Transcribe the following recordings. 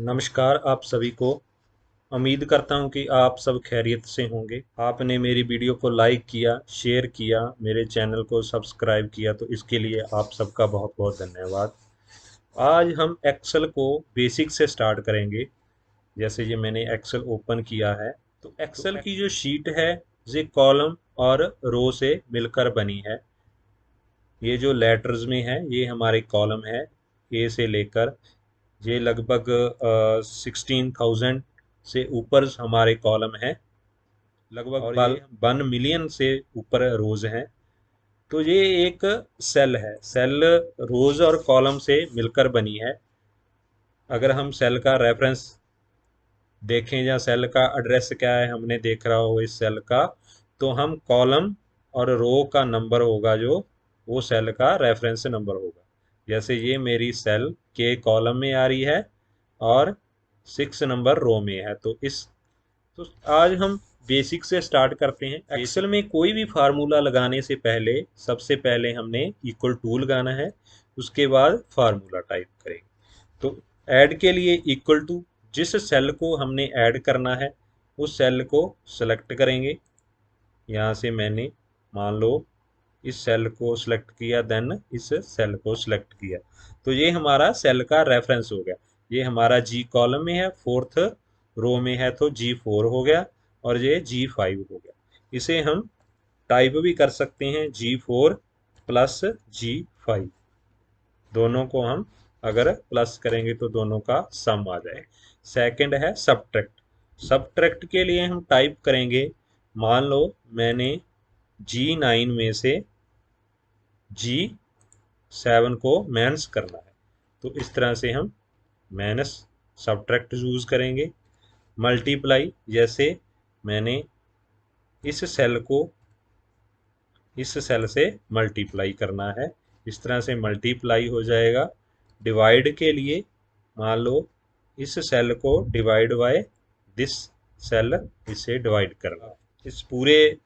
नमस्कार आप सभी को। उम्मीद करता हूं कि आप सब खैरियत से होंगे। आपने मेरी वीडियो को लाइक किया, शेयर किया, मेरे चैनल को सब्सक्राइब किया, तो इसके लिए आप सबका बहुत बहुत धन्यवाद। आज हम एक्सेल को बेसिक से स्टार्ट करेंगे। जैसे ये मैंने एक्सेल ओपन किया है, तो एक्सेल की जो शीट है ये कॉलम और रो से मिलकर बनी है। ये जो लेटर्स में है ये हमारे कॉलम है, ए से लेकर ये लगभग 16,000 से ऊपर हमारे कॉलम है। लगभग और 1 मिलियन से ऊपर रोज हैं। तो ये एक सेल है। सेल रोज और कॉलम से मिलकर बनी है। अगर हम सेल का रेफरेंस देखें या सेल का एड्रेस क्या है हमने देख रहा हो इस सेल का, तो हम कॉलम और रो का नंबर होगा जो वो सेल का रेफरेंस नंबर होगा। जैसे ये मेरी सेल के कॉलम में आ रही है और 6 नंबर रो में है। तो आज हम बेसिक से स्टार्ट करते हैं। एक्सेल में कोई भी फार्मूला लगाने से पहले सबसे पहले हमने इक्वल टू लगाना है, उसके बाद फार्मूला टाइप करेंगे। तो ऐड के लिए इक्वल टू, जिस सेल को हमने ऐड करना है उस सेल को सेलेक्ट करेंगे। यहाँ से मैंने मान लो इस सेल को सिलेक्ट किया, देन इस सेल को सिलेक्ट किया, तो ये हमारा सेल का रेफरेंस हो गया। ये हमारा जी कॉलम में है, फोर्थ रो में है तो G4 हो गया और ये G5 हो गया। इसे हम टाइप भी कर सकते हैं G4 प्लस G5। दोनों को हम अगर प्लस करेंगे तो दोनों का सम आ जाए। सेकंड है सब्ट्रैक्ट। सब्ट्रैक्ट के लिए हम टाइप करेंगे, मान लो मैंने G9 में से G7 को माइनस करना है, तो इस तरह से हम माइनस सब्ट्रैक्ट यूज करेंगे। मल्टीप्लाई, जैसे मैंने इस सेल को इस सेल से मल्टीप्लाई करना है, इस तरह से मल्टीप्लाई हो जाएगा। डिवाइड के लिए मान लो इस सेल को डिवाइड बाय दिस सेल, इसे डिवाइड करना, इस पूरे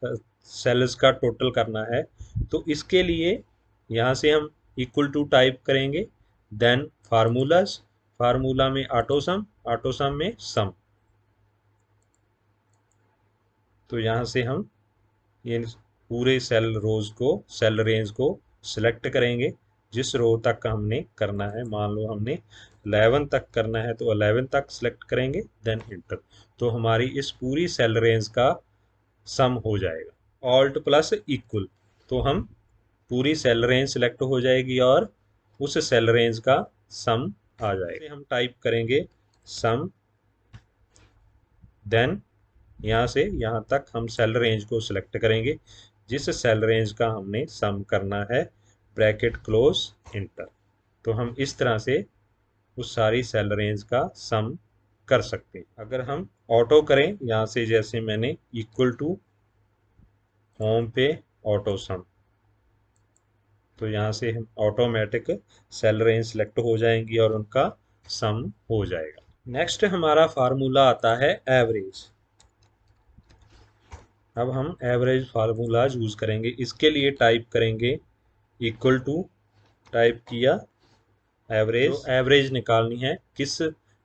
सेल्स का टोटल करना है। तो इसके लिए यहाँ से हम इक्वल टू टाइप करेंगे, देन फार्मूलाज, फार्मूला में ऑटो सम, ऑटो सम में सम। तो यहाँ से हम ये पूरे सेल रोज को, सेल रेंज को सिलेक्ट करेंगे जिस रो तक हमने करना है। मान लो हमने 11 तक करना है तो 11 तक सिलेक्ट करेंगे, देन इंटर। तो हमारी इस पूरी सेल रेंज का सम हो जाएगा। ऑल्ट प्लस इक्वल, तो हम पूरी सेल रेंज सिलेक्ट हो जाएगी और उस सेल रेंज का सम आ जाएगा। हम टाइप करेंगे सम, देन यहाँ से यहाँ तक हम सेल रेंज को सिलेक्ट करेंगे जिस सेल रेंज का हमने सम करना है, ब्रैकेट क्लोज, इंटर। तो हम इस तरह से उस सारी सेल रेंज का सम कर सकते हैं। अगर हम ऑटो करें यहाँ से, जैसे मैंने इक्वल टू होम पे ऑटो सम, तो यहाँ से हम ऑटोमेटिक सेल रेंज सेलेक्ट हो जाएंगी और उनका सम हो जाएगा। नेक्स्ट हमारा फार्मूला आता है एवरेज। अब हम एवरेज फार्मूला यूज करेंगे। इसके लिए टाइप करेंगे इक्वल टू, टाइप किया एवरेज। तो एवरेज निकालनी है, किस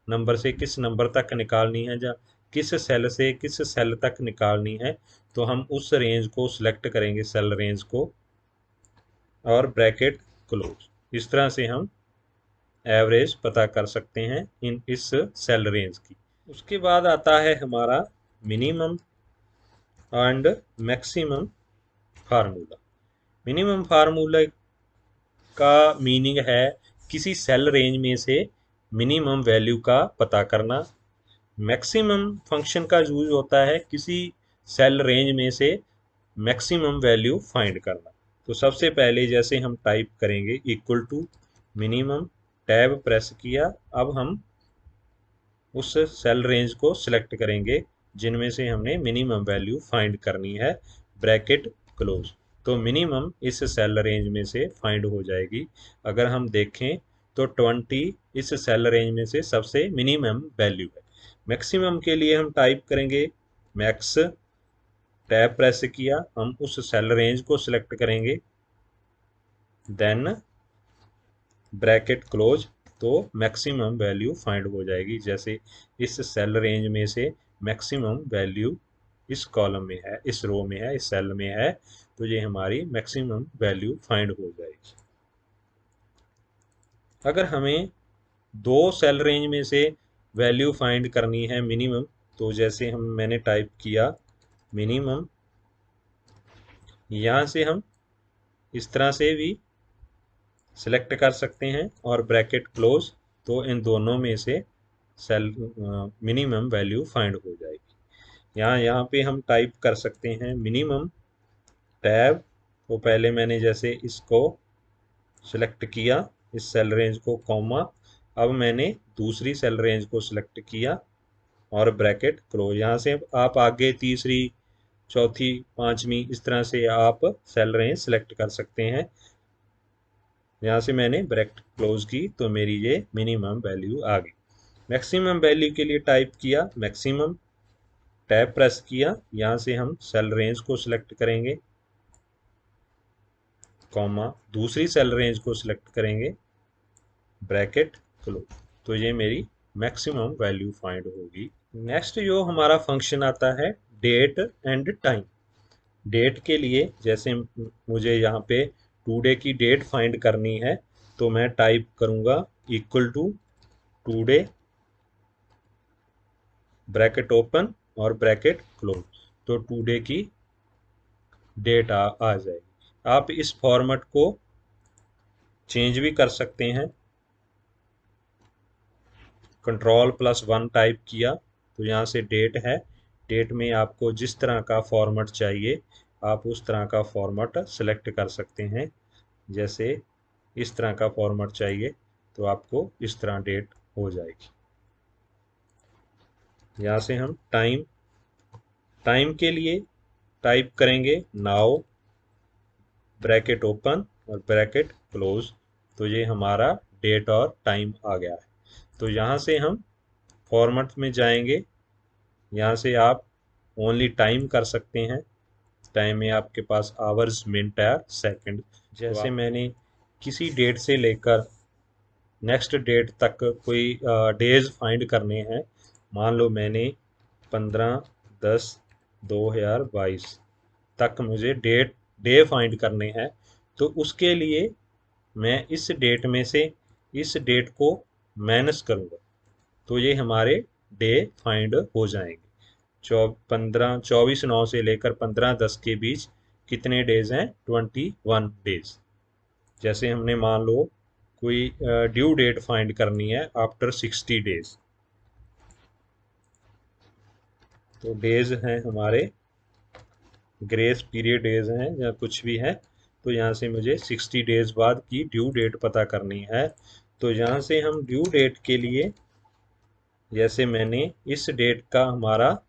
नंबर से किस नंबर तक निकालनी है या किस सेल से किस सेल तक निकालनी है, तो हम उस रेंज को सिलेक्ट करेंगे, सेल रेंज को, और ब्रैकेट क्लोज। इस तरह से हम एवरेज पता कर सकते हैं इस सेल रेंज की। उसके बाद आता है हमारा minimum and maximum formula. Minimum formula का मीनिंग है किसी सेल रेंज में से मिनिमम वैल्यू का पता करना। मैक्सिमम फंक्शन का यूज होता है किसी सेल रेंज में से मैक्सिमम वैल्यू फाइंड करना। तो सबसे पहले जैसे हम टाइप करेंगे equal to minimum, tab press किया, अब हम उस सेल रेंज को सिलेक्ट करेंगे जिनमें से हमने मिनिमम वैल्यू फाइंड करनी है, ब्रैकेट क्लोज। तो मिनिमम इस सेल रेंज में से फाइंड हो जाएगी। अगर हम देखें तो 20 इस सेल रेंज में से सबसे मिनिमम वैल्यू है। मैक्सिमम के लिए हम टाइप करेंगे मैक्स, टैब प्रेस किया, हम उस सेल रेंज को सिलेक्ट करेंगे, देन ब्रैकेट क्लोज, तो मैक्सिमम वैल्यू फाइंड हो जाएगी। जैसे इस सेल रेंज में से मैक्सिमम वैल्यू इस कॉलम में है, इस रो में है, इस सेल में है, तो ये हमारी मैक्सिमम वैल्यू फाइंड हो जाएगी। अगर हमें दो सेल रेंज में से वैल्यू फाइंड करनी है मिनिमम, तो जैसे मैंने टाइप किया मिनिमम, यहाँ से हम इस तरह से भी सिलेक्ट कर सकते हैं और ब्रैकेट क्लोज, तो इन दोनों में से सेल मिनिमम वैल्यू फाइंड हो जाएगी। यहाँ पे हम टाइप कर सकते हैं मिनिमम टैब, तो पहले मैंने जैसे इसको सिलेक्ट किया, इस सेल रेंज को, कॉमा, अब मैंने दूसरी सेल रेंज को सिलेक्ट किया और ब्रैकेट क्लोज। यहाँ से आप आगे तीसरी, चौथी, पांचवी, इस तरह से आप सेल रेंज सिलेक्ट कर सकते हैं। यहाँ से मैंने ब्रैकेट क्लोज की तो मेरी ये मिनिमम वैल्यू आ गई। मैक्सिमम वैल्यू के लिए टाइप किया मैक्सिमम, टैब प्रेस किया, यहाँ से हम सेल रेंज को सिलेक्ट करेंगे, कॉमा, दूसरी सेल रेंज को सिलेक्ट करेंगे, ब्रैकेट क्लोज, तो ये मेरी मैक्सिमम वैल्यू फाइंड होगी। नेक्स्ट जो हमारा फंक्शन आता है डेट एंड टाइम। डेट के लिए जैसे मुझे यहाँ पे टुडे की डेट फाइंड करनी है, तो मैं टाइप करूँगा equal to today, bracket open और ब्रैकेट क्लोज, तो टुडे की डेट आ जाएगी। आप इस फॉर्मेट को चेंज भी कर सकते हैं। Ctrl+1 टाइप किया तो यहाँ से डेट है, डेट में आपको जिस तरह का फॉर्मेट चाहिए आप उस तरह का फॉर्मेट सेलेक्ट कर सकते हैं। जैसे इस तरह का फॉर्मेट चाहिए तो आपको इस तरह डेट हो जाएगी। यहाँ से हम टाइम, टाइम के लिए टाइप करेंगे नाउ, ब्रैकेट ओपन और ब्रैकेट क्लोज, तो ये हमारा डेट और टाइम आ गया है। तो यहाँ से हम फॉर्मेट में जाएंगे, यहाँ से आप ओनली टाइम कर सकते हैं। टाइम में आपके पास आवर्स, मिनट या सेकंड। जैसे मैंने किसी डेट से लेकर नेक्स्ट डेट तक कोई डेज फाइंड करने हैं, मान लो मैंने 15/10/2022 तक मुझे डे फाइंड करने हैं, तो उसके लिए मैं इस डेट में से इस डेट को माइनस करूँगा, तो ये हमारे डे फाइंड हो जाएंगे। 24/9 से लेकर 15/10 के बीच कितने डेज हैं? 21 डेज। जैसे हमने मान लो कोई ड्यू डेट फाइंड करनी है आफ्टर 60 डेज, तो डेज हैं हमारे, ग्रेस पीरियड डेज हैं या कुछ भी है, तो यहाँ से मुझे 60 डेज बाद की ड्यू डेट पता करनी है। तो यहाँ से हम ड्यू डेट के लिए, जैसे मैंने इस डेट का, हमारा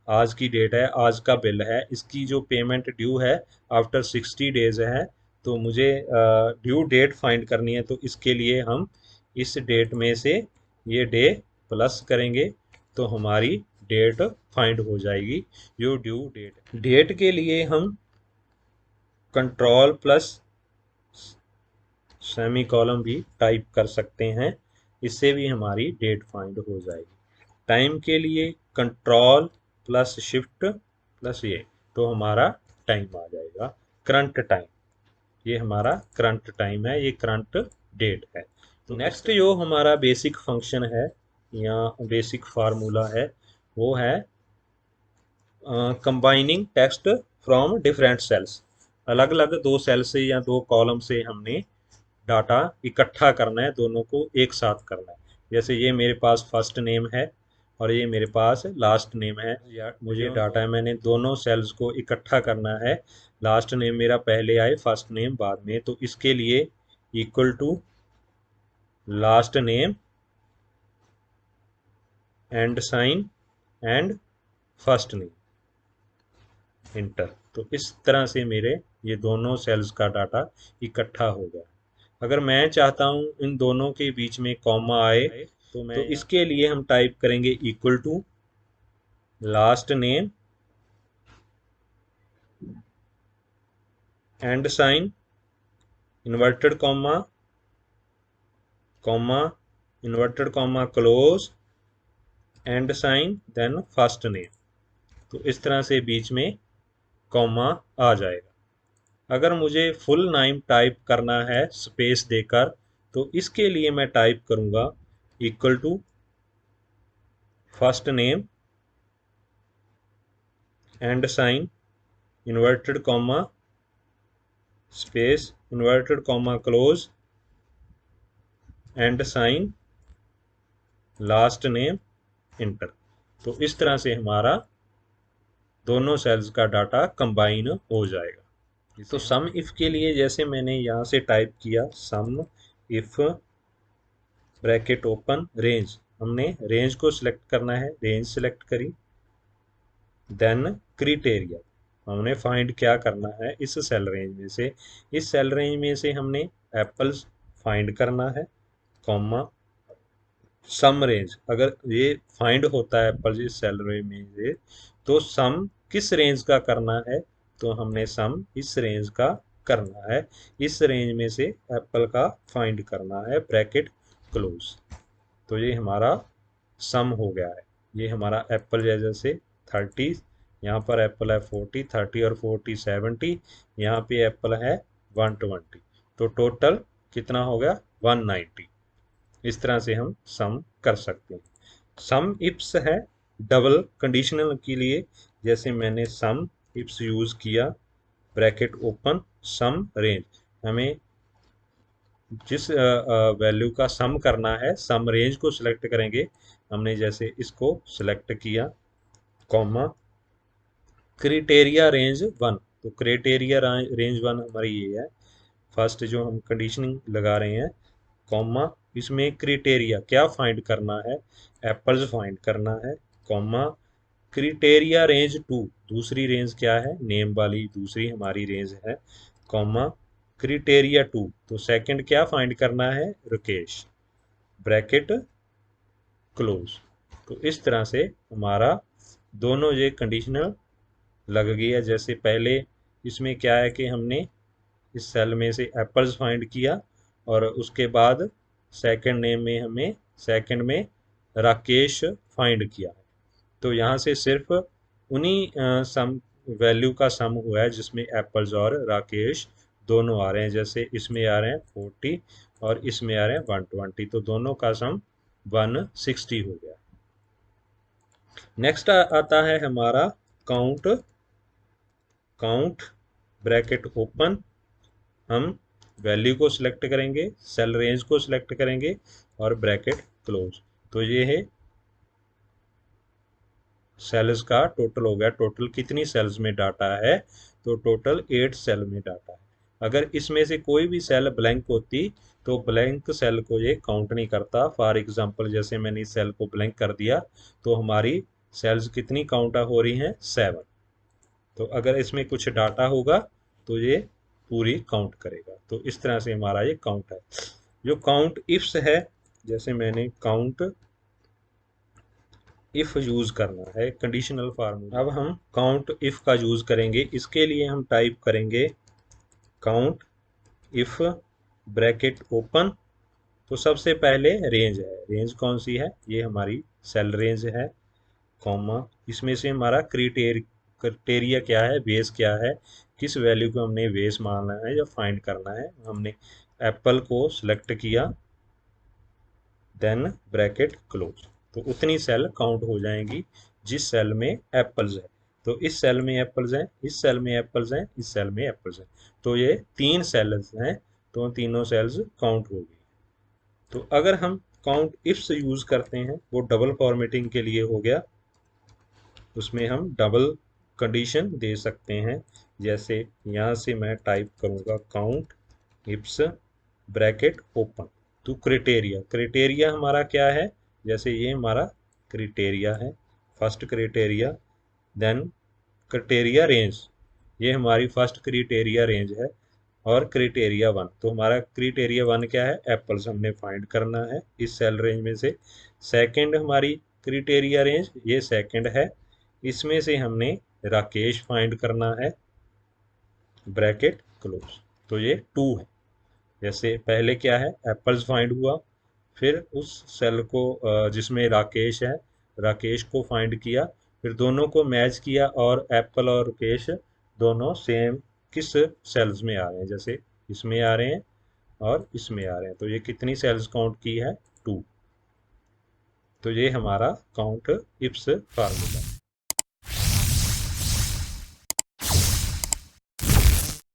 आज की डेट है, आज का बिल है, इसकी जो पेमेंट ड्यू है आफ्टर 60 डेज है, तो मुझे ड्यू डेट फाइंड करनी है, तो इसके लिए हम इस डेट में से ये डे प्लस करेंगे तो हमारी डेट फाइंड हो जाएगी। जो ड्यू डेट, डेट के लिए हम Ctrl+ सेमी कॉलम भी टाइप कर सकते हैं, इससे भी हमारी डेट फाइंड हो जाएगी। टाइम के लिए Ctrl+Shift+ ये, तो हमारा टाइम आ जाएगा, करंट टाइम। ये हमारा करंट टाइम है, ये करंट डेट है। तो नेक्स्ट जो हमारा बेसिक फंक्शन है या बेसिक फार्मूला है, वो है combining text from different cells. अलग अलग दो सेल से या दो कॉलम से हमने डाटा इकट्ठा करना है, दोनों को एक साथ करना है। जैसे ये मेरे पास फर्स्ट नेम है और ये मेरे पास लास्ट नेम है, या मुझे डाटा है, मैंने दोनों सेल्स को इकट्ठा करना है। लास्ट नेम मेरा पहले आए, फर्स्ट नेम बाद में, तो इसके लिए equal to last name and sign and first name, enter. तो इस तरह से मेरे ये दोनों सेल्स का डाटा इकट्ठा हो गया। अगर मैं चाहता हूं इन दोनों के बीच में कॉमा आए, तो इसके लिए हम टाइप करेंगे equal to last name and sign, inverted comma, comma, inverted comma close, and sign, then first name. तो इस तरह से बीच में कॉमा आ जाएगा। अगर मुझे फुल नेम टाइप करना है स्पेस देकर, तो इसके लिए मैं टाइप करूंगा equal to first name and sign, inverted comma, space, inverted comma close, and sign, last name, enter. तो इस तरह से हमारा दोनों सेल्स का डाटा कंबाइन हो जाएगा। तो सम इफ के लिए जैसे मैंने यहाँ से टाइप किया सम इफ ब्रैकेट ओपन रेंज, हमने रेंज को सिलेक्ट करना है, रेंज सिलेक्ट करी, देन क्राइटेरिया, हमने फाइंड क्या करना है इस सेल रेंज में से, इस सेल रेंज में से हमने एप्पल्स फाइंड करना है, कॉमा, सम रेंज, अगर ये फाइंड होता है एप्पल्स इस सेल रेंज में से, तो सम किस रेंज का करना है, तो हमने सम इस रेंज का करना है, इस रेंज में से एप्पल का फाइंड करना है, ब्रैकेट क्लोज। तो ये हमारा सम हो गया है। ये हमारा एप्पल जैसे 30, यहाँ पर एप्पल है 40, 30 और 40 70, यहाँ पे एप्पल है 120, तो टोटल कितना हो गया 190। इस तरह से हम सम कर सकते हैं। सम इफ्स है डबल कंडीशनल के लिए, जैसे मैंने सम इफ्स यूज किया, ब्रैकेट ओपन सम रेंज, हमें जिस वैल्यू का सम करना है सम रेंज को सिलेक्ट करेंगे, हमने जैसे इसको सिलेक्ट किया, कॉमा, क्राइटेरिया रेंज 1, तो क्राइटेरिया रेंज 1 हमारी ये है, फर्स्ट जो हम कंडीशनिंग लगा रहे हैं, कॉमा, इसमें क्राइटेरिया क्या फाइंड करना है, एप्पल्स फाइंड करना है, कॉमा, क्राइटेरिया रेंज 2, दूसरी रेंज क्या है, नेम वाली दूसरी हमारी रेंज है, कॉमा, क्राइटेरिया 2, तो सेकंड क्या फाइंड करना है, राकेश, ब्रैकेट क्लोज। तो इस तरह से हमारा दोनों ये कंडीशनल लग गया। जैसे पहले इसमें क्या है कि हमने इस सेल में से एप्पल्स फाइंड किया, और उसके बाद सेकंड नेम में हमें सेकंड में राकेश फाइंड किया है। तो यहाँ से सिर्फ उन्हीं सम वैल्यू का सम हुआ है जिसमें एप्पल्स और राकेश दोनों आ रहे हैं, जैसे इसमें आ रहे हैं 40 और इसमें आ रहे हैं 120, तो दोनों का सम 160 हो गया। नेक्स्ट आता है हमारा काउंट, काउंट ब्रैकेट ओपन, हम वैल्यू को सिलेक्ट करेंगे, सेल रेंज को सिलेक्ट करेंगे और ब्रैकेट क्लोज। तो ये है सेल्स का टोटल हो गया, टोटल कितनी सेल्स में डाटा है, तो टोटल 8 सेल में डाटा है। अगर इसमें से कोई भी सेल ब्लैंक होती तो ब्लैंक सेल को ये काउंट नहीं करता। फॉर एग्जांपल जैसे मैंने इस सेल को ब्लैंक कर दिया तो हमारी सेल्स कितनी काउंट हो रही हैं, 7। तो अगर इसमें कुछ डाटा होगा तो ये पूरी काउंट करेगा। तो इस तरह से हमारा ये काउंट है। जो काउंट इफ्स है, जैसे मैंने काउंट इफ यूज करना है कंडीशनल फार्मूला, अब हम काउंट इफ का यूज करेंगे। इसके लिए हम टाइप करेंगे काउंट इफ ब्रैकेट ओपन, तो सबसे पहले रेंज है, रेंज कौन सी है, ये हमारी सेल रेंज है, कॉमा, इसमें से हमारा क्राइटेरिया क्या है, बेस क्या है, किस वैल्यू को हमने बेस मानना है या फाइंड करना है, हमने एप्पल को सिलेक्ट किया, देन ब्रैकेट क्लोज। तो उतनी सेल काउंट हो जाएंगी जिस सेल में एप्पल्स है। तो इस सेल में एप्पल्स हैं, इस सेल में एप्पल्स हैं, इस सेल में एप्पल्स हैं, तो ये 3 सेल्स हैं, तो तीनों सेल्स काउंट हो गई। तो अगर हम काउंट इफ्स यूज करते हैं, वो डबल फॉर्मेटिंग के लिए हो गया, उसमें हम डबल कंडीशन दे सकते हैं। जैसे यहाँ से मैं टाइप करूँगा काउंट इफ्स ब्रैकेट ओपन, तो क्राइटेरिया, क्राइटेरिया हमारा क्या है, जैसे ये हमारा क्राइटेरिया है, first criteria, then criteria range, ये हमारी फर्स्ट क्राइटेरिया रेंज है, और क्राइटेरिया 1, तो हमारा क्राइटेरिया 1 क्या है, एप्पल्स हमने फाइंड करना है इस सेल रेंज में से। सेकंड हमारी क्राइटेरिया रेंज, ये सेकंड है, इसमें से हमने राकेश फाइंड करना है, ब्रैकेट क्लोज। तो ये 2 है। जैसे पहले क्या है, एप्पल्स फाइंड हुआ, फिर उस सेल को जिसमें राकेश है, राकेश को फाइंड किया, फिर दोनों को मैच किया और एप्पल और रुकेश दोनों सेम किस सेल्स में आ रहे हैं, जैसे इसमें आ रहे हैं और इसमें आ रहे हैं, तो ये कितनी सेल्स काउंट की है, 2। तो ये हमारा काउंट इप्स फार्मूला।